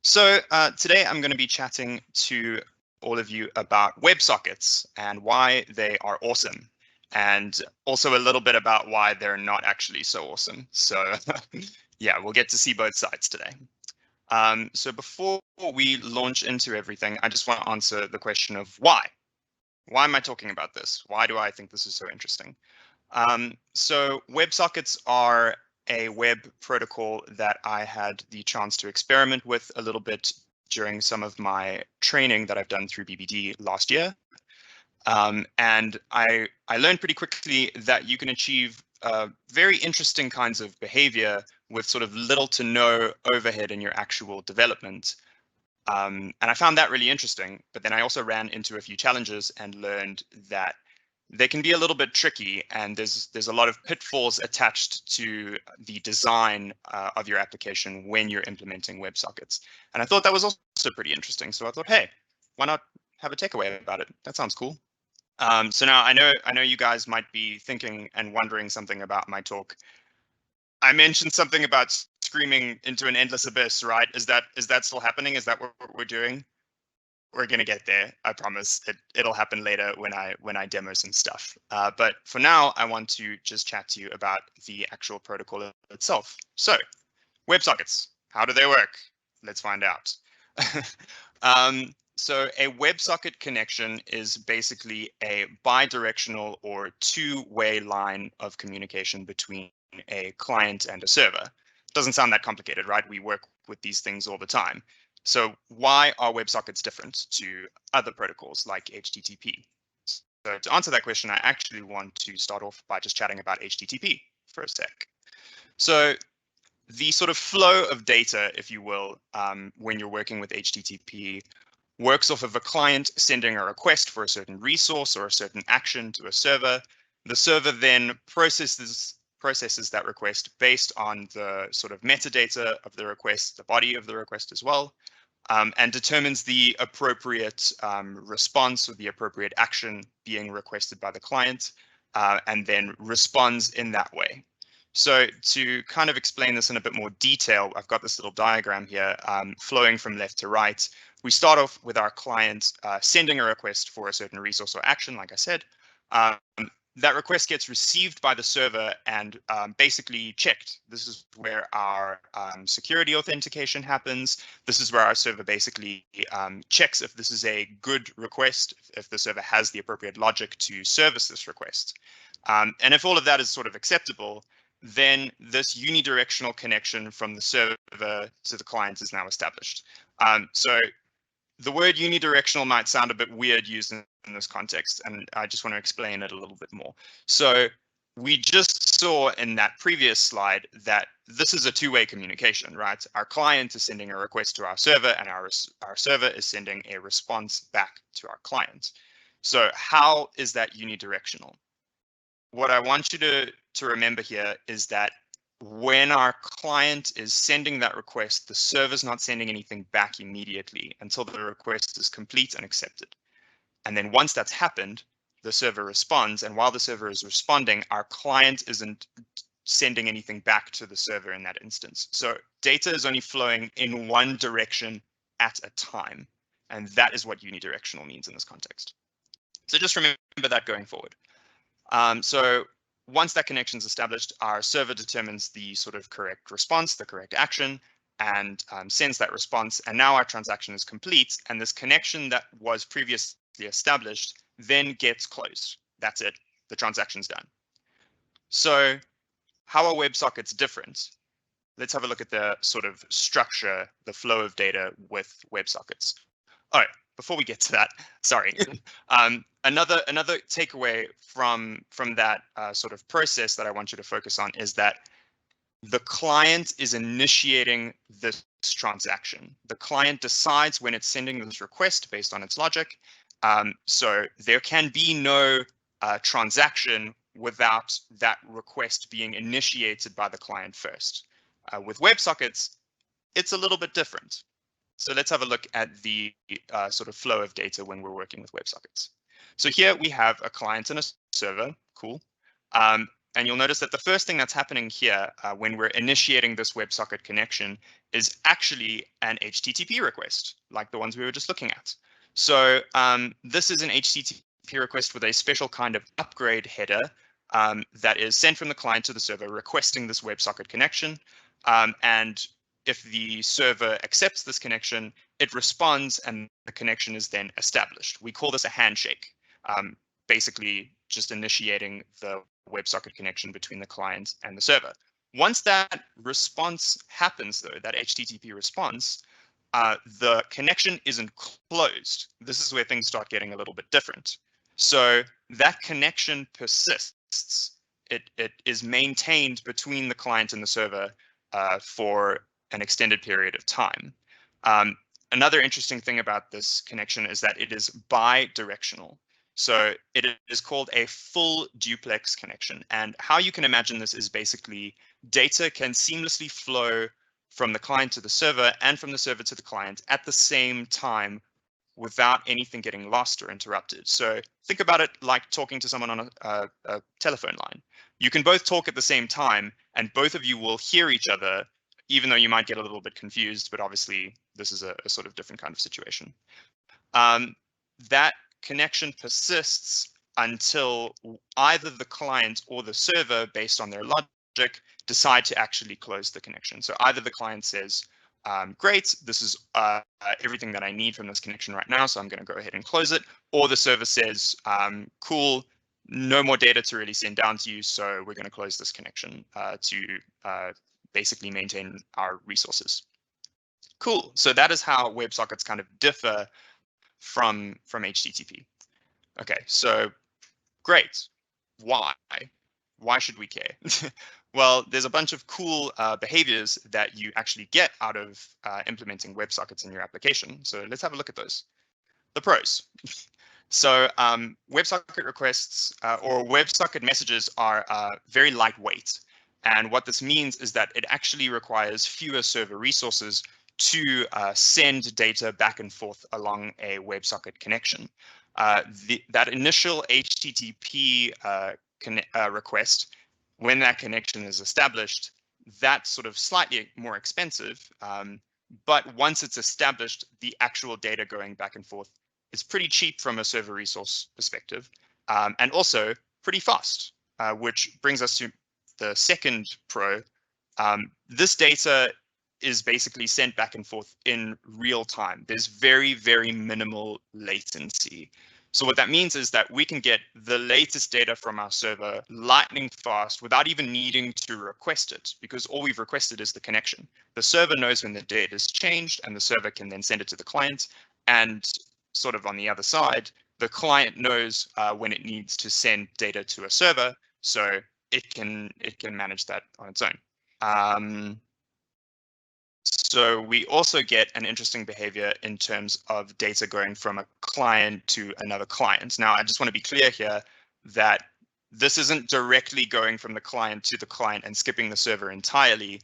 So today I'm going to be chatting to all of you about WebSockets and why they are awesome, and also a little bit about why they're not actually so awesome. So yeah, we'll get to see both sides today. So before we launch into everything, I just want to answer the question of why. Why am I talking about this? Why do I think this is so interesting? So WebSockets are a web protocol that I had the chance to experiment with a little bit during some of my training that I've done through BBD last year. And I learned pretty quickly that you can achieve very interesting kinds of behavior with sort of little to no overhead in your actual development. And I found that really interesting, but then I also ran into a few challenges and learned that they can be a little bit tricky, and there's a lot of pitfalls attached to the design of your application when you're implementing WebSockets. And I thought that was also pretty interesting. So I thought, hey, why not have a takeaway about it? That sounds cool. So now I know you guys might be thinking and wondering something about my talk. I mentioned something about screaming into an endless abyss, right? Is that still happening? Is that what we're doing? We're gonna get there. I promise. It'll happen later when I demo some stuff. But for now, I want to just chat to you about the actual protocol itself. So, WebSockets. How do they work? Let's find out. So a WebSocket connection is basically a bidirectional or two-way line of communication between a client and a server. Doesn't sound that complicated, right? We work with these things all the time. So why are WebSockets different to other protocols like HTTP? So to answer that question, I actually want to start off by just chatting about HTTP for a sec. So the sort of flow of data, if you will, when you're working with HTTP, works off of a client sending a request for a certain resource or a certain action to a server. The server then processes that request based on the sort of metadata of the request, the body of the request as well, and determines the appropriate response or the appropriate action being requested by the client, and then responds in that way. So to kind of explain this in a bit more detail, I've got this little diagram here flowing from left to right. We start off with our client sending a request for a certain resource or action, like I said. That request gets received by the server and basically checked. This is where our security authentication happens. This is where our server basically checks if this is a good request, if the server has the appropriate logic to service this request. And if all of that is sort of acceptable, then this unidirectional connection from the server to the client is now established. So the word unidirectional might sound a bit weird used in this context, and I just want to explain it a little bit more. So we just saw in that previous slide that this is a two-way communication, right? Our client is sending a request to our server, and our server is sending a response back to our client. So how is that unidirectional? What I want you to remember here is that when our client is sending that request, the server's not sending anything back immediately until the request is complete and accepted. And then once that's happened, the server responds. And while the server is responding, our client isn't sending anything back to the server in that instance. So data is only flowing in one direction at a time. And that is what unidirectional means in this context. So just remember that going forward. So once that connection is established, our server determines the sort of correct response, the correct action, and sends that response. And now our transaction is complete. And this connection that was previously established then gets closed. That's it. The transaction's done. So how are WebSockets different? Let's have a look at the sort of structure, the flow of data with WebSockets. All right, before we get to that, sorry. Another takeaway from that sort of process that I want you to focus on is that the client is initiating this transaction. The client decides when it's sending this request based on its logic. So there can be no transaction without that request being initiated by the client first. With WebSockets, it's a little bit different. So let's have a look at the sort of flow of data when we're working with WebSockets. So here we have a client and a server. Cool. And you'll notice that the first thing that's happening here when we're initiating this WebSocket connection is actually an HTTP request, like the ones we were just looking at. So this is an HTTP request with a special kind of upgrade header that is sent from the client to the server requesting this WebSocket connection. And if the server accepts this connection, it responds and the connection is then established. We call this a handshake, basically just initiating the WebSocket connection between the client and the server. Once that response happens, though, that HTTP response, the connection isn't closed. This is where things start getting a little bit different. So that connection persists. It is maintained between the client and the server for an extended period of time. Another interesting thing about this connection is that it is bi-directional. So it is called a full duplex connection. And how you can imagine this is basically data can seamlessly flow from the client to the server and from the server to the client at the same time without anything getting lost or interrupted. So think about it like talking to someone on a telephone line. You can both talk at the same time and both of you will hear each other, even though you might get a little bit confused, but obviously this is a sort of different kind of situation. That connection persists until either the client or the server, based on their logic, decide to actually close the connection. So either the client says, great, this is everything that I need from this connection right now, so I'm going to go ahead and close it, or the server says, cool, no more data to really send down to you, so we're going to close this connection to basically maintain our resources. Cool, so that is how WebSockets kind of differ from HTTP. Okay, so great. Why? Why should we care? Well, there's a bunch of cool behaviors that you actually get out of implementing WebSockets in your application. So let's have a look at those. The pros. So WebSocket requests or WebSocket messages are very lightweight. And what this means is that it actually requires fewer server resources to send data back and forth along a WebSocket connection. That initial HTTP request, when that connection is established, that's sort of slightly more expensive. But once it's established, the actual data going back and forth is pretty cheap from a server resource perspective, and also pretty fast, which brings us to the second pro. This data is basically sent back and forth in real time. There's very, very minimal latency. So what that means is that we can get the latest data from our server lightning fast without even needing to request it, because all we've requested is the connection. The server knows when the data is changed and the server can then send it to the client. And sort of on the other side, the client knows when it needs to send data to a server, so it can manage that on its own. So we also get an interesting behavior in terms of data going from a client to another client. Now, I just want to be clear here that this isn't directly going from the client to the client and skipping the server entirely,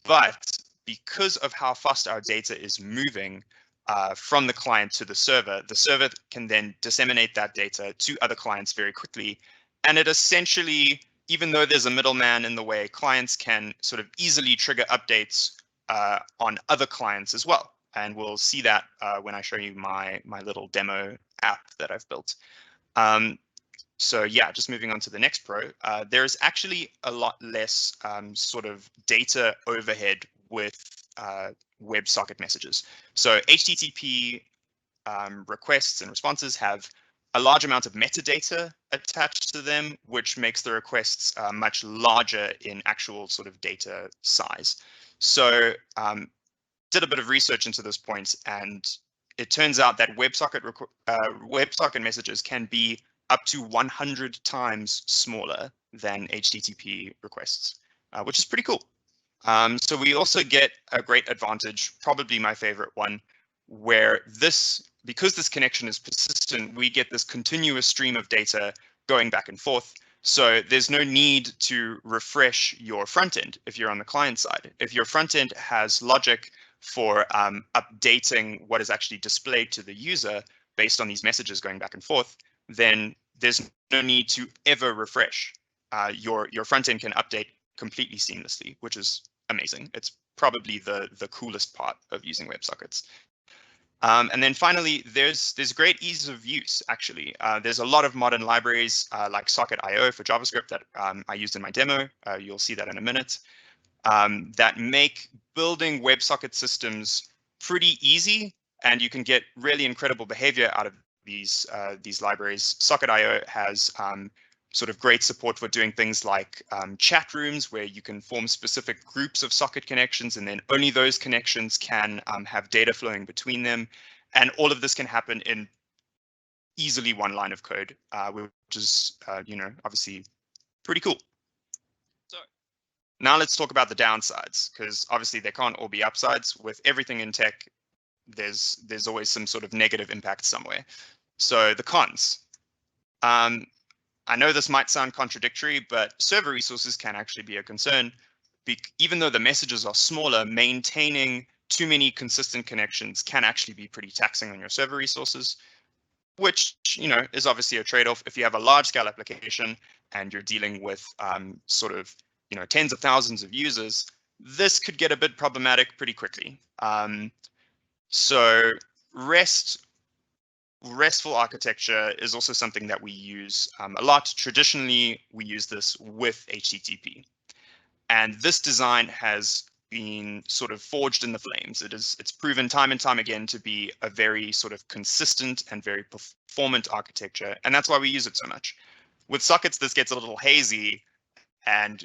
but because of how fast our data is moving from the client to the server can then disseminate that data to other clients very quickly. And it essentially, even though there's a middleman in the way, clients can sort of easily trigger updates on other clients as well. And we'll see that when I show you my little demo app that I've built. So yeah, just moving on to the next pro, there's actually a lot less sort of data overhead with WebSocket messages. So HTTP requests and responses have a large amount of metadata attached to them, which makes the requests much larger in actual sort of data size. So did a bit of research into this point, and it turns out that WebSocket messages can be up to 100 times smaller than HTTP requests, which is pretty cool. So we also get a great advantage, probably my favorite one, where because this connection is persistent, we get this continuous stream of data going back and forth. So there's no need to refresh your front end if you're on the client side. If your front end has logic for updating what is actually displayed to the user based on these messages going back and forth, then there's no need to ever refresh. your front end can update completely seamlessly, which is amazing. It's probably the coolest part of using WebSockets. And then finally, there's great ease of use, actually. There's a lot of modern libraries like Socket.io for JavaScript that I used in my demo. You'll see that in a minute. That make building WebSocket systems pretty easy, and you can get really incredible behavior out of these libraries. Socket.io has sort of great support for doing things like chat rooms where you can form specific groups of socket connections, and then only those connections can have data flowing between them. And all of this can happen in easily one line of code, which is, obviously pretty cool. So now let's talk about the downsides, because obviously there can't all be upsides. With everything in tech, there's always some sort of negative impact somewhere. So the cons. I know this might sound contradictory, but server resources can actually be a concern. Even though the messages are smaller, maintaining too many consistent connections can actually be pretty taxing on your server resources, which is obviously a trade-off. If you have a large-scale application and you're dealing with sort of tens of thousands of users, this could get a bit problematic pretty quickly. So RESTful architecture is also something that we use a lot. Traditionally, we use this with HTTP. And this design has been sort of forged in the flames. It's proven time and time again to be a very sort of consistent and very performant architecture. And that's why we use it so much. With sockets, this gets a little hazy, and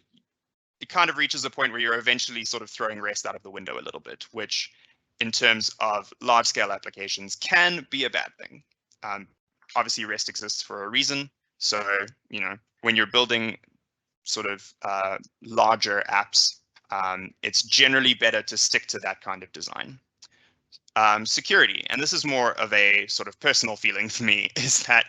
it kind of reaches a point where you're eventually sort of throwing REST out of the window a little bit, which in terms of large scale applications can be a bad thing. Obviously REST exists for a reason. So, when you're building sort of larger apps, it's generally better to stick to that kind of design. Security, and this is more of a sort of personal feeling for me, is that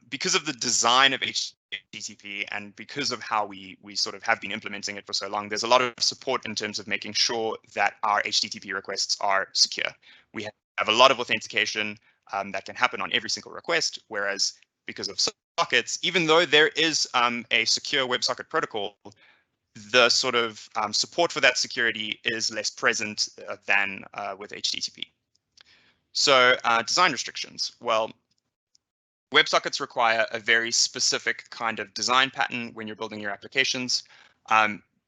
because of the design of HTTP and because of how we sort of have been implementing it for so long, there's a lot of support in terms of making sure that our HTTP requests are secure. We have a lot of authentication that can happen on every single request, whereas because of sockets, even though there is a secure WebSocket protocol, the sort of support for that security is less present than with HTTP. So design restrictions. Well, WebSockets require a very specific kind of design pattern when you're building your applications.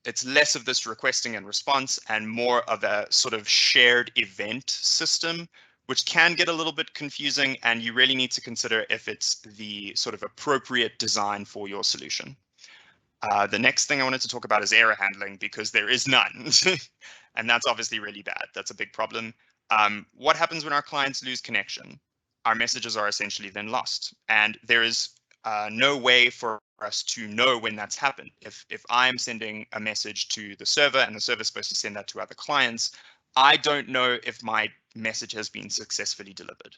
It's less of this requesting and response and more of a sort of shared event system, which can get a little bit confusing, and you really need to consider if it's the sort of appropriate design for your solution. The next thing I wanted to talk about is error handling, because there is none. And that's obviously really bad. That's a big problem. What happens when our clients lose connection? Our messages are essentially then lost. And there is no way for us to know when that's happened. If I'm sending a message to the server and the server is supposed to send that to other clients, I don't know if my message has been successfully delivered.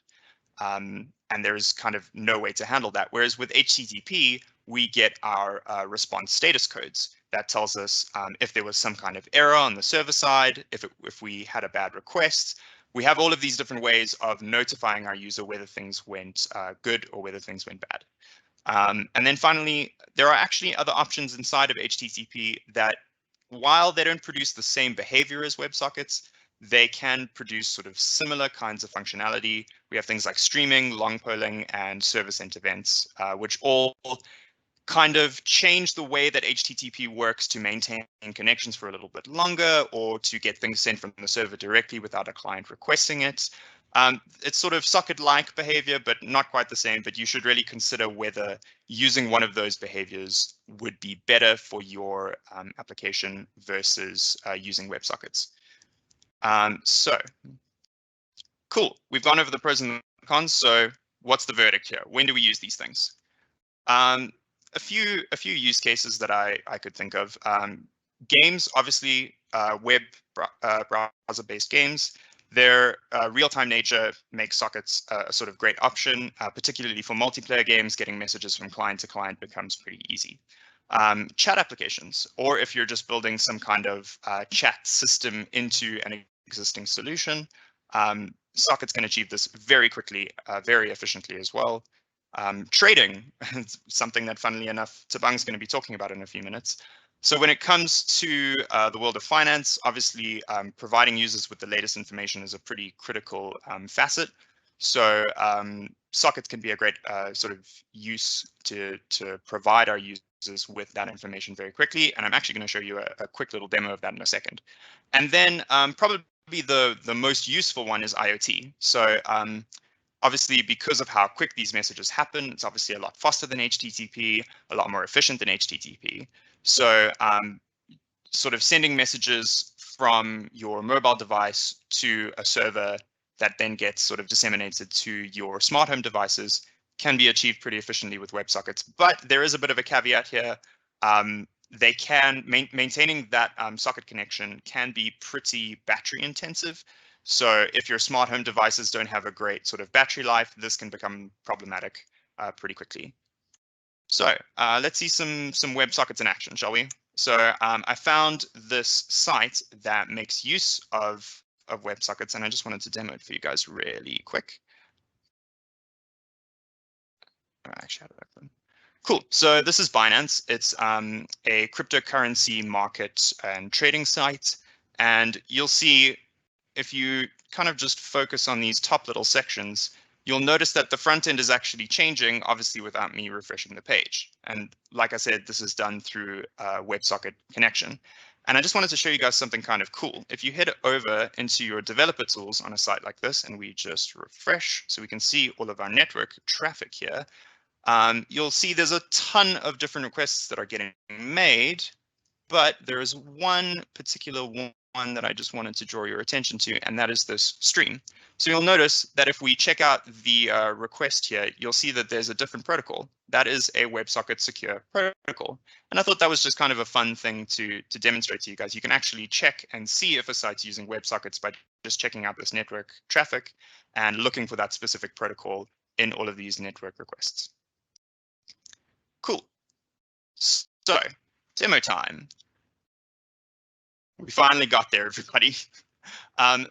And there is kind of no way to handle that. Whereas with HTTP, we get our response status codes that tells us if there was some kind of error on the server side, if we had a bad request. We have all of these different ways of notifying our user whether things went good or whether things went bad. And then finally, there are actually other options inside of HTTP that, while they don't produce the same behavior as WebSockets, they can produce sort of similar kinds of functionality. We have things like streaming, long polling, and server-sent events, which all kind of change the way that HTTP works to maintain connections for a little bit longer, or to get things sent from the server directly without a client requesting it. It's sort of socket-like behavior, but not quite the same. But you should really consider whether using one of those behaviors would be better for your application versus using WebSockets. So cool. We've gone over the pros and the cons. So what's the verdict here? When do we use these things? A few use cases that I could think of. Games, obviously, web browser-based games. Their real-time nature makes sockets a sort of great option, particularly for multiplayer games. Getting messages from client to client becomes pretty easy. Chat applications, or if you're just building some kind of chat system into an existing solution, sockets can achieve this very quickly, very efficiently as well. trading, something that, funnily enough, Tabang's going to be talking about in a few minutes. So when it comes to the world of finance, obviously providing users with the latest information is a pretty critical facet. So sockets can be a great sort of use to provide our users with that information very quickly. And I'm actually going to show you a quick little demo of that in a second. And then probably the most useful one is IoT. So obviously, because of how quick these messages happen, it's obviously a lot faster than HTTP, a lot more efficient than HTTP. So sort of sending messages from your mobile device to a server that then gets sort of disseminated to your smart home devices can be achieved pretty efficiently with WebSockets. But there is a bit of a caveat here. They can maintaining that socket connection can be pretty battery intensive. So if your smart home devices don't have a great sort of battery life, this can become problematic pretty quickly. So let's see some WebSockets in action, shall we? So I found this site that makes use of WebSockets, and I just wanted to demo it for you guys really quick. Actually, how do I open? Cool. So this is Binance. It's a cryptocurrency market and trading site, and you'll see if you kind of just focus on these top little sections, you'll notice that the front end is actually changing, obviously without me refreshing the page. And like I said, this is done through a WebSocket connection. And I just wanted to show you guys something kind of cool. If you head over into your developer tools on a site like this, and we just refresh so we can see all of our network traffic here, you'll see there's a ton of different requests that are getting made, but there is one particular one that I just wanted to draw your attention to, and that is this stream. So you'll notice that if we check out the request here, you'll see that there's a different protocol. That is a WebSocket secure protocol. And I thought that was just kind of a fun thing to demonstrate to you guys. You can actually check and see if a site's using WebSockets by just checking out this network traffic and looking for that specific protocol in all of these network requests. Cool. So, demo time. We finally got there, everybody.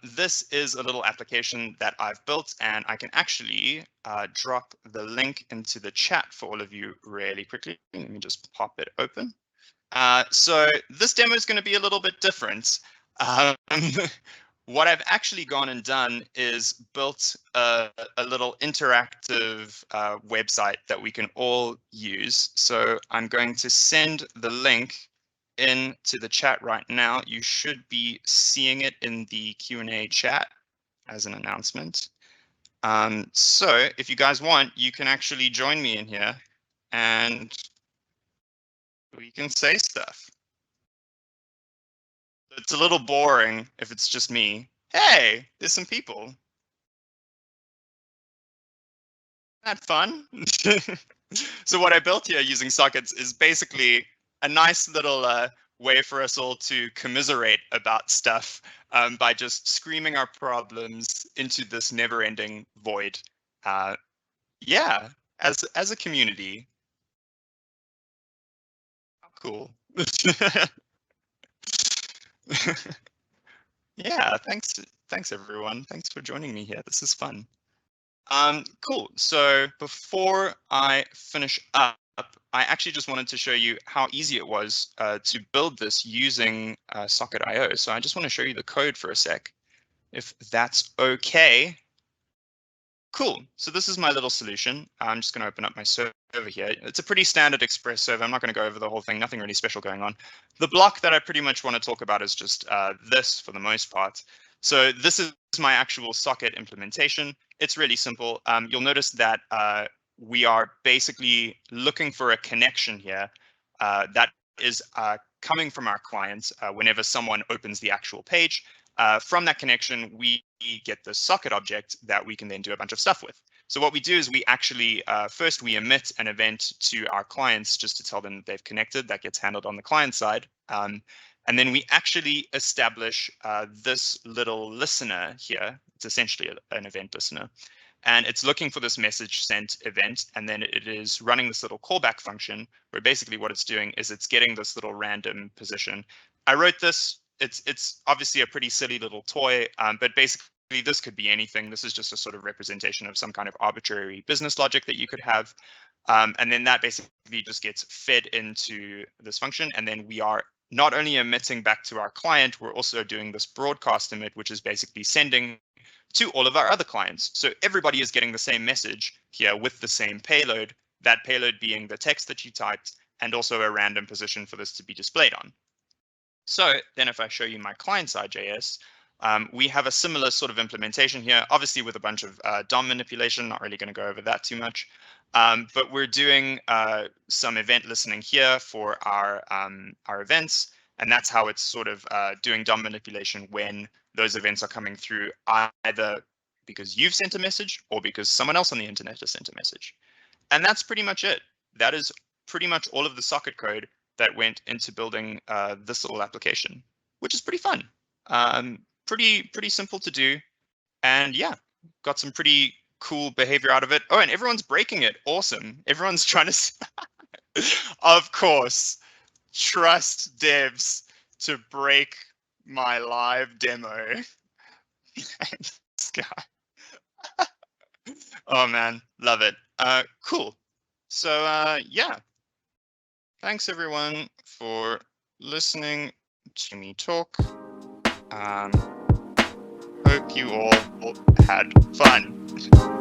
This is a little application that I've built, and I can actually drop the link into the chat for all of you really quickly. Let me just pop it open. So this demo is going to be a little bit different. What I've actually gone and done is built a little interactive website that we can all use. So I'm going to send the link into the chat right now. You should be seeing it in the Q&A chat as an announcement. So if you guys want, you can actually join me in here and we can say stuff. It's a little boring if it's just me. Hey, there's some people. Isn't that fun? So what I built here using sockets is basically a nice little way for us all to commiserate about stuff by just screaming our problems into this never-ending void. Yeah, as a community. Cool. Yeah, thanks everyone. Thanks for joining me here. This is fun. Cool. So before I finish up, I actually just wanted to show you how easy it was to build this using Socket.io. So I just want to show you the code for a sec, if that's okay. Cool. So this is my little solution. I'm just going to open up my server here. It's a pretty standard Express server. I'm not going to go over the whole thing. Nothing really special going on. The block that I pretty much want to talk about is just this for the most part. So this is my actual socket implementation. It's really simple. You'll notice that we are basically looking for a connection here that is coming from our clients whenever someone opens the actual page. From that connection, we get the socket object that we can then do a bunch of stuff with. So what we do is we actually, first we emit an event to our clients just to tell them that they've connected. That gets handled on the client side. And then we actually establish this little listener here. It's essentially an event listener. And it's looking for this message sent event, and then it is running this little callback function where basically what it's doing is it's getting this little random position. I wrote this. It's obviously a pretty silly little toy, but basically this could be anything. This is just a sort of representation of some kind of arbitrary business logic that you could have. And then that basically just gets fed into this function. And then we are not only emitting back to our client, we're also doing this broadcast emit, which is basically sending to all of our other clients. So everybody is getting the same message here with the same payload, that payload being the text that you typed and also a random position for this to be displayed on. So then if I show you my client-side JS, we have a similar sort of implementation here, obviously with a bunch of DOM manipulation, not really going to go over that too much. But we're doing some event listening here for our events, and that's how it's sort of doing DOM manipulation when those events are coming through either because you've sent a message or because someone else on the internet has sent a message. And that's pretty much it. That is pretty much all of the socket code that went into building this little application, which is pretty fun. Pretty simple to do. And yeah, got some pretty cool behavior out of it. Oh, and everyone's breaking it. Awesome. Everyone's trying to, of course, trust devs to break my live demo. This guy. Oh man, love it. Cool. So yeah, thanks everyone for listening to me talk. Hope you all had fun.